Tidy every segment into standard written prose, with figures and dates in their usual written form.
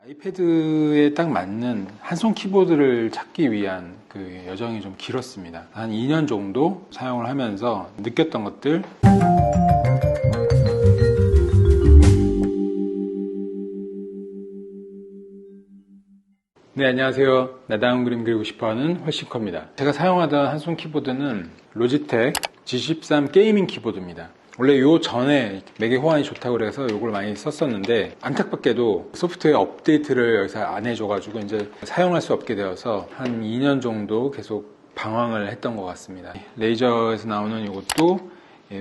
아이패드에 딱 맞는 한손 키보드를 찾기 위한 그 여정이 좀 길었습니다. 한 2년 정도 사용을 하면서 느꼈던 것들. 네, 안녕하세요. 나다운 그림 그리고 싶어하는 헐싱커입니다. 제가 사용하던 한손 키보드는 로지텍 G13 게이밍 키보드입니다. 원래 요 전에 맥의 호환이 좋다고 그래서 요걸 많이 썼었는데, 안타깝게도 소프트웨어 업데이트를 여기서 안 해줘가지고 이제 사용할 수 없게 되어서 한 2년 정도 계속 방황을 했던 것 같습니다. 레이저에서 나오는 이것도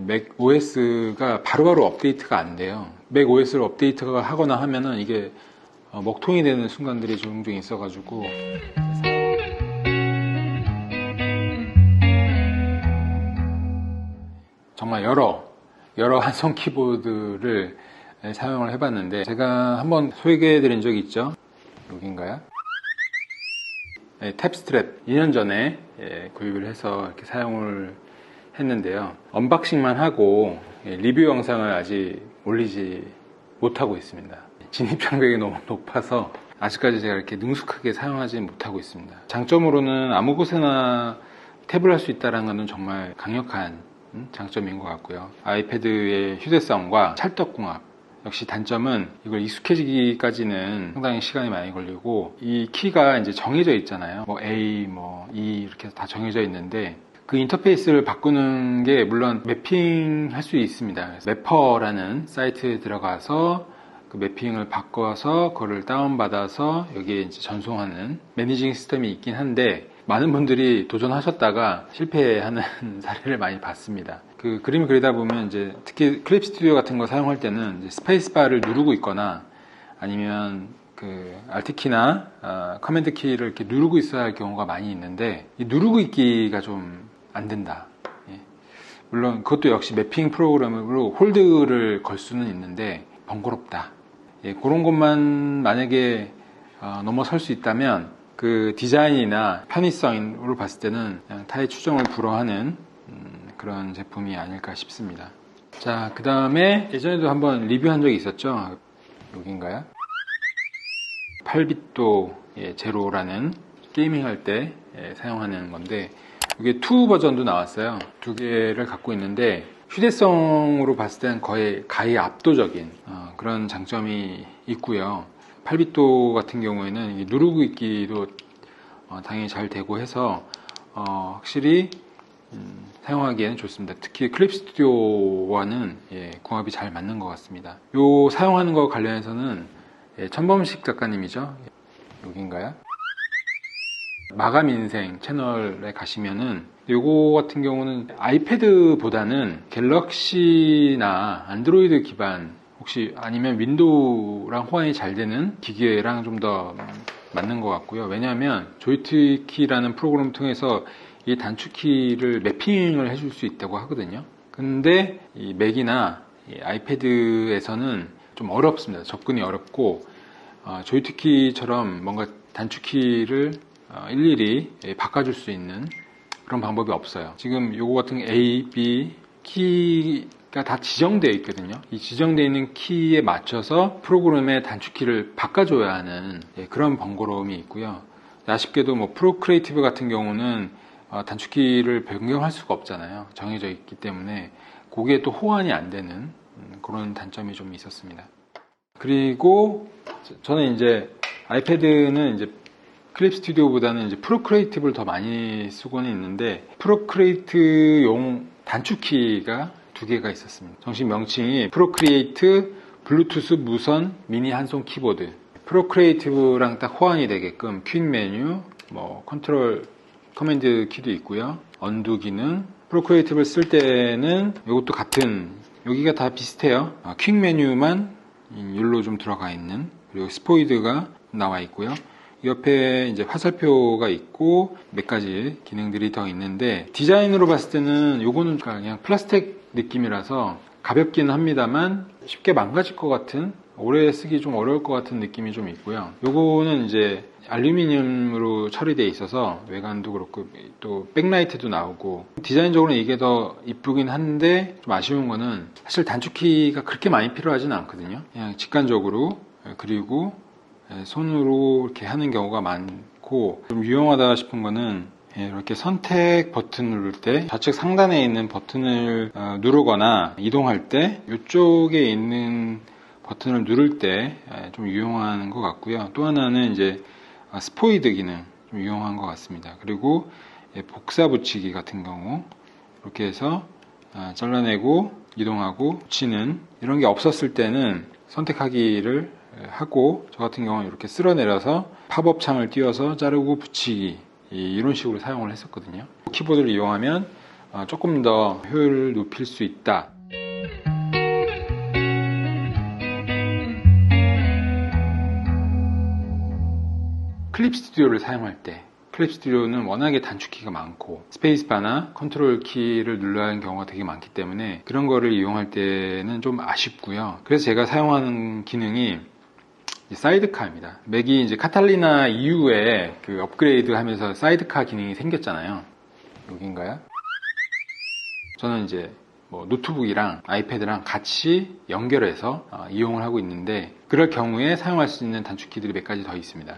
맥 OS가 바로바로 업데이트가 안 돼요. 맥 OS를 업데이트가 하거나 하면은 이게 먹통이 되는 순간들이 종종 있어가지고 정말 여러 한손 키보드를 사용을 해봤는데, 제가 한번 소개해 드린 적이 있죠. 여긴가요? 네, 탭스트랩 2년 전에 구입을 해서 이렇게 사용을 했는데요. 언박싱만 하고 리뷰 영상을 아직 올리지 못하고 있습니다. 진입장벽이 너무 높아서 아직까지 제가 이렇게 능숙하게 사용하지 못하고 있습니다. 장점으로는 아무 곳에나 탭을 할 수 있다는 것은 정말 강력한 장점인 것 같고요. 아이패드의 휴대성과 찰떡궁합. 역시 단점은 이걸 익숙해지기까지는 상당히 시간이 많이 걸리고, 이 키가 이제 정해져 있잖아요. 뭐 A, 뭐 E 이렇게 다 정해져 있는데, 그 인터페이스를 바꾸는 게 물론 매핑 할 수 있습니다. 매퍼라는 사이트에 들어가서 그 매핑을 바꿔서 그거를 다운받아서 여기에 이제 전송하는 매니징 시스템이 있긴 한데, 많은 분들이 도전하셨다가 실패하는 사례를 많이 봤습니다. 그 그림 그리다 보면 이제 특히 클립 스튜디오 같은 거 사용할 때는 스페이스바를 누르고 있거나 아니면 그 Alt키나 커맨드 키를 이렇게 누르고 있어야 할 경우가 많이 있는데, 이 누르고 있기가 좀 안 된다. 물론 그것도 역시 매핑 프로그램으로 홀드를 걸 수는 있는데 번거롭다. 그런 것만 만약에 넘어설 수 있다면 그 디자인이나 편의성으로 봤을 때는 그냥 타의 추종을 불허하는 그런 제품이 아닐까 싶습니다. 자, 그 다음에 예전에도 한번 리뷰한 적이 있었죠. 여긴가요? 8빗도 제로라는 게이밍 할 때 사용하는 건데, 이게 2 버전도 나왔어요. 두 개를 갖고 있는데 휴대성으로 봤을 때는 거의 가히 압도적인 그런 장점이 있고요. 8빗도 같은 경우에는 누르고 있기도 당연히 잘 되고 해서 확실히 사용하기에는 좋습니다. 특히 클립 스튜디오와는 궁합이 잘 맞는 것 같습니다. 요 사용하는 거 관련해서는 천범식 작가님이죠. 여긴가요? 마감 인생 채널에 가시면은, 요거 같은 경우는 아이패드보다는 갤럭시나 안드로이드 기반, 혹시 아니면 윈도우랑 호환이 잘 되는 기계랑 좀 더 맞는 것 같고요. 왜냐하면 조이스틱키라는 프로그램을 통해서 이 단축키를 매핑을 해줄 수 있다고 하거든요. 근데 이 맥이나 이 아이패드에서는 좀 어렵습니다. 접근이 어렵고, 조이스틱키처럼 뭔가 단축키를 일일이 바꿔줄 수 있는 그런 방법이 없어요. 지금 요거 같은 A, B 키가 다 지정되어 있거든요. 이 지정되어 있는 키에 맞춰서 프로그램의 단축키를 바꿔줘야 하는 그런 번거로움이 있고요. 아쉽게도 뭐 프로크리에이티브 같은 경우는 단축키를 변경할 수가 없잖아요. 정해져 있기 때문에 그게 또 호환이 안 되는 그런 단점이 좀 있었습니다. 그리고 저는 이제 아이패드는 이제 클립 스튜디오보다는 이제 프로크리에이티브를 더 많이 쓰고는 있는데, 프로크리에이트용 단축키가 2개가 있었습니다. 정식 명칭이 프로크리에이트 블루투스 무선 미니 한손 키보드. 프로크리에이티브랑 딱 호환이 되게끔 퀵 메뉴, 뭐 컨트롤 커맨드 키도 있고요. 언두 기능. 프로크리에이티브를 쓸 때는 이것도 같은, 여기가 다 비슷해요. 퀵 메뉴만 율로 좀 들어가 있는, 그리고 스포이드가 나와 있고요. 옆에 이제 화살표가 있고 몇 가지 기능들이 더 있는데, 디자인으로 봤을 때는 요거는 그냥 플라스틱 느낌이라서 가볍기는 합니다만 쉽게 망가질 것 같은, 오래 쓰기 좀 어려울 것 같은 느낌이 좀 있고요. 요거는 이제 알루미늄으로 처리되어 있어서 외관도 그렇고 또 백라이트도 나오고, 디자인적으로는 이게 더 이쁘긴 한데 좀 아쉬운 거는 사실 단축키가 그렇게 많이 필요하지는 않거든요. 그냥 직관적으로, 그리고 손으로 이렇게 하는 경우가 많고, 좀 유용하다 싶은 거는 이렇게 선택 버튼 누를 때 좌측 상단에 있는 버튼을 누르거나 이동할 때 이쪽에 있는 버튼을 누를 때 좀 유용한 것 같고요. 또 하나는 이제 스포이드 기능 좀 유용한 것 같습니다. 그리고 복사 붙이기 같은 경우 이렇게 해서 잘라내고 이동하고 붙이는 이런 게 없었을 때는 선택하기를 하고, 저 같은 경우는 이렇게 쓸어내려서 팝업 창을 띄워서 자르고 붙이기 이런 식으로 사용을 했었거든요. 키보드를 이용하면 조금 더 효율을 높일 수 있다. 클립 스튜디오를 사용할 때, 클립 스튜디오는 워낙에 단축키가 많고 스페이스바나 컨트롤 키를 눌러야 하는 경우가 되게 많기 때문에 그런 거를 이용할 때는 좀 아쉽고요. 그래서 제가 사용하는 기능이 사이드카입니다. 맥이 이제 카탈리나 이후에 그 업그레이드 하면서 사이드카 기능이 생겼잖아요. 여기인가요? 저는 이제 노트북이랑 아이패드랑 같이 연결해서 이용을 하고 있는데, 그럴 경우에 사용할 수 있는 단축키들이 몇 가지 더 있습니다.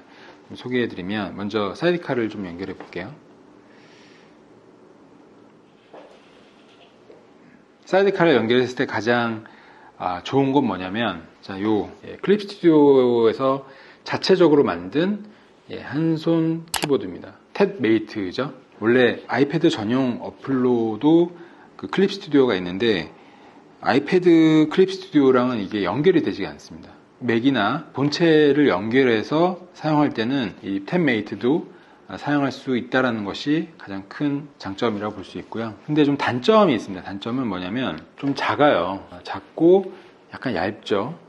소개해드리면, 먼저 사이드카를 좀 연결해 볼게요. 사이드카를 연결했을 때 가장 좋은 건 뭐냐면, 요 클립 스튜디오에서 자체적으로 만든 한손 키보드입니다. 탭 메이트죠. 원래 아이패드 전용 어플로도 그 클립 스튜디오가 있는데 아이패드 클립 스튜디오랑은 이게 연결이 되지 않습니다. 맥이나 본체를 연결해서 사용할 때는 이 탭 메이트도 사용할 수 있다는 것이 가장 큰 장점이라고 볼 수 있고요. 근데 좀 단점이 있습니다. 단점은 뭐냐면 좀 작아요. 작고 약간 얇죠.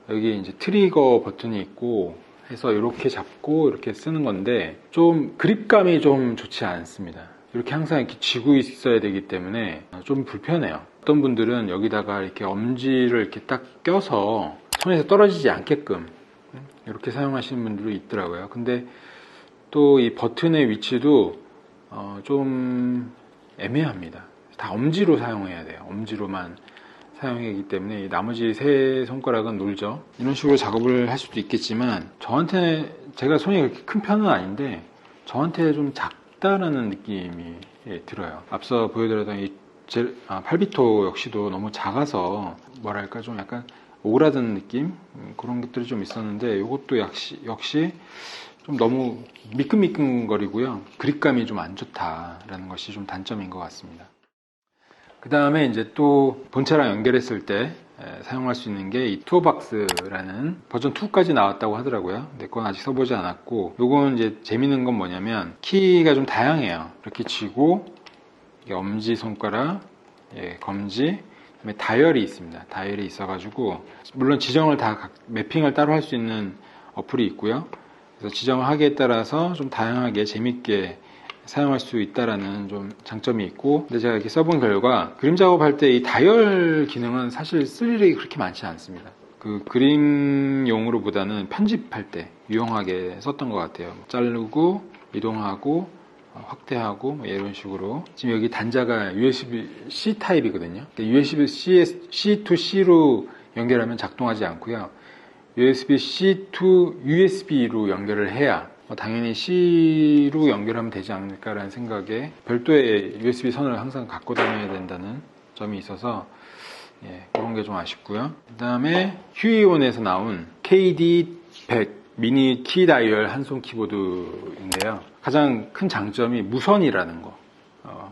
여기 이제 트리거 버튼이 있고 해서 이렇게 잡고 이렇게 쓰는 건데 좀 그립감이 좀 좋지 않습니다. 이렇게 항상 이렇게 쥐고 있어야 되기 때문에 좀 불편해요. 어떤 분들은 여기다가 이렇게 엄지를 이렇게 딱 껴서 손에서 떨어지지 않게끔 이렇게 사용하시는 분들도 있더라고요. 근데 또 이 버튼의 위치도 좀 애매합니다. 다 엄지로 사용해야 돼요. 엄지로만 사용하기 때문에 나머지 세 손가락은 놀죠. 이런 식으로 작업을 할 수도 있겠지만, 저한테 제가 손이 그렇게 큰 편은 아닌데 저한테 좀 작다라는 느낌이 들어요. 앞서 보여드렸던 이 8비토 역시도 너무 작아서 뭐랄까 좀 약간 오그라드는 느낌, 그런 것들이 좀 있었는데, 이것도 역시 좀 너무 미끈미끈거리고요. 그립감이 좀 안 좋다라는 것이 좀 단점인 것 같습니다. 그 다음에 이제 또 본체랑 연결했을 때 사용할 수 있는 게 이 투어박스라는 버전 2까지 나왔다고 하더라고요. 근데 그건 아직 써보지 않았고, 요건 이제 재밌는 건 뭐냐면 키가 좀 다양해요. 이렇게 쥐고 엄지 손가락, 검지, 그다음에 다이얼이 있습니다. 다이얼이 있어가지고 물론 지정을 다 매핑을 따로 할 수 있는 어플이 있고요. 그래서 지정을 하기에 따라서 좀 다양하게 재밌게 사용할 수 있다라는 좀 장점이 있고, 근데 제가 이렇게 써본 결과 그림 작업할 때 이 다이얼 기능은 사실 쓸 일이 그렇게 많지 않습니다. 그 그림용으로 보다는 편집할 때 유용하게 썼던 것 같아요. 자르고 이동하고 확대하고 이런 식으로. 지금 여기 단자가 USB-C 타입이거든요. USB-C to C로 연결하면 작동하지 않고요. USB-C to USB로 연결을 해야 당연히 C로 연결하면 되지 않을까라는 생각에 별도의 USB 선을 항상 갖고 다녀야 된다는 점이 있어서 그런 게 좀 아쉽고요. 그 다음에 휴이온에서 나온 KD100 미니 키 다이얼 한손 키보드인데요. 가장 큰 장점이 무선이라는 거.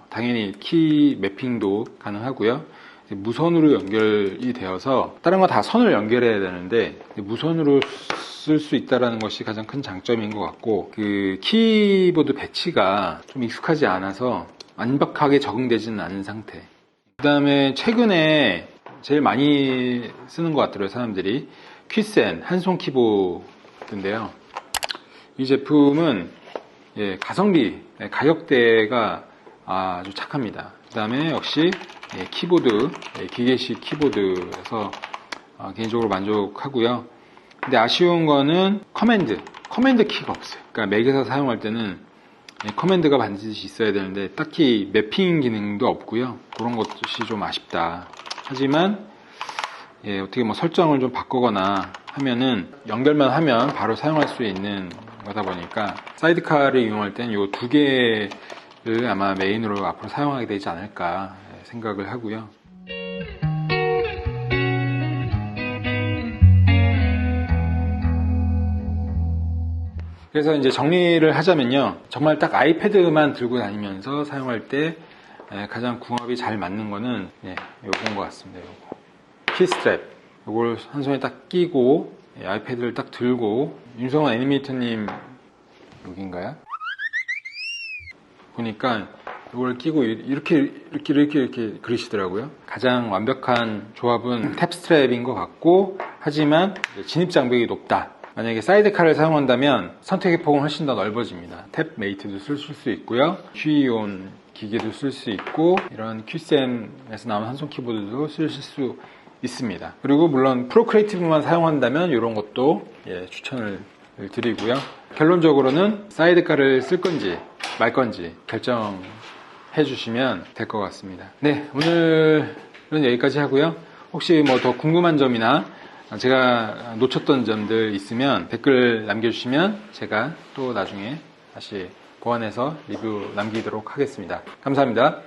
당연히 키 매핑도 가능하고요. 무선으로 연결이 되어서 다른 거 다 선을 연결해야 되는데 무선으로 쓸 수 있다는 것이 가장 큰 장점인 것 같고, 그 키보드 배치가 좀 익숙하지 않아서 완벽하게 적응되지는 않은 상태. 그 다음에 최근에 제일 많이 쓰는 것 같더라고요, 사람들이. 퀴센 한손 키보드인데요. 이 제품은 가성비, 가격대가 아주 착합니다. 그 다음에 역시 키보드, 기계식 키보드에서 개인적으로 만족하고요. 근데 아쉬운 거는 커맨드 키가 없어요. 그러니까 맥에서 사용할 때는 커맨드가 반드시 있어야 되는데 딱히 매핑 기능도 없고요. 그런 것이 좀 아쉽다. 하지만 어떻게 설정을 좀 바꾸거나 하면은 연결만 하면 바로 사용할 수 있는 거다 보니까 사이드카를 이용할 때는 이 두 개를 아마 메인으로 앞으로 사용하게 되지 않을까 생각을 하고요. 그래서 이제 정리를 하자면요, 정말 딱 아이패드만 들고 다니면서 사용할 때 가장 궁합이 잘 맞는 거는 요건 것 같습니다. 요거 키스트랩, 요걸 한 손에 딱 끼고 아이패드를 딱 들고, 윤성원 애니메이터님 여기인가요? 보니까 이걸 끼고 이렇게 그리시더라고요. 가장 완벽한 조합은 탭스트랩인 것 같고, 하지만 진입 장벽이 높다. 만약에 사이드카를 사용한다면 선택의 폭은 훨씬 더 넓어집니다. 탭 메이트도 쓸 수 있고요, 휘온 기계도 쓸 수 있고, 이런 퀴센에서 나온 한손 키보드도 쓰실 수 있습니다. 그리고 물론 프로크리에이티브만 사용한다면 이런 것도 추천을 드리고요. 결론적으로는 사이드카를 쓸 건지 말 건지 결정해 주시면 될 것 같습니다. 네, 오늘은 여기까지 하고요. 혹시 뭐 더 궁금한 점이나 제가 놓쳤던 점들 있으면 댓글 남겨주시면 제가 또 나중에 다시 보완해서 리뷰 남기도록 하겠습니다. 감사합니다.